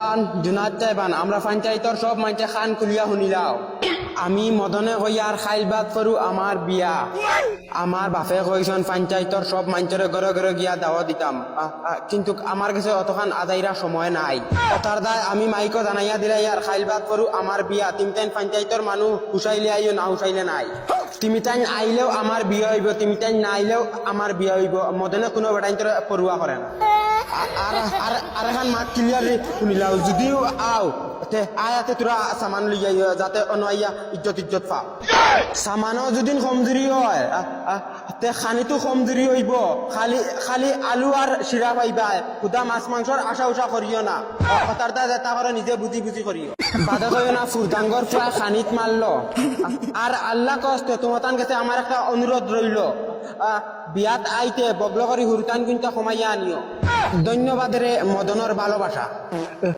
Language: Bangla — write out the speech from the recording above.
খান জুনাদ চাইবান আমরা পঞ্চায়েতর সব মানুষে খান খুলিয়া শুনিলাও আমি মদনে হইয়ার খাইলবাদ করু আমার বিয়া আমার বাপে কইছন পঞ্চায়েতর সব মানুষের ঘরে ঘরে গিয়া দাওয়া দিতাম কিন্তু আমার কাছে অতখান আদাইরা সময় নাই তার দায় আমি মাইকো জানাইয়া দিলাই আর খাইলবাদ করু আমার বিয়া তুমি তাই পঞ্চায়েতর মানুষ হুসাইলে আইও না হুসাইলে নাই তুমি তাই আইলেও আমার বিয়ে হইব তুমি তাই না আইলেও আমার বিয়ে হইব মদনে কোনো বেটাই পড়ুয়া করে না আর এখন মাত ক্লিয়ারলি শুনিলাও যদিও আও আয়াতে তোরা সামান লইয়া যাতে অনাইয়া ইজ্জত পা সামানও যদি কমজুরি হয় তে খানিতো কমজুরি হইব খালি আলু আর শিরা পাইবা খুদা মাছ মাংসর আশা উষা করিও না কথার তা করে নিজে বুঝি করিও বাধা করিও না ফুরদাঙ্গর প্রায় খানিত মারলো আর আল্লাহ কষ্ট তোমার কাছে আমার একটা অনুরোধ রইল বিয়াত আইতে বগল করি হুরতান কিন্তু কমাইয়া আনিও ধন্যবাদ রে মদনের ভালোবাসা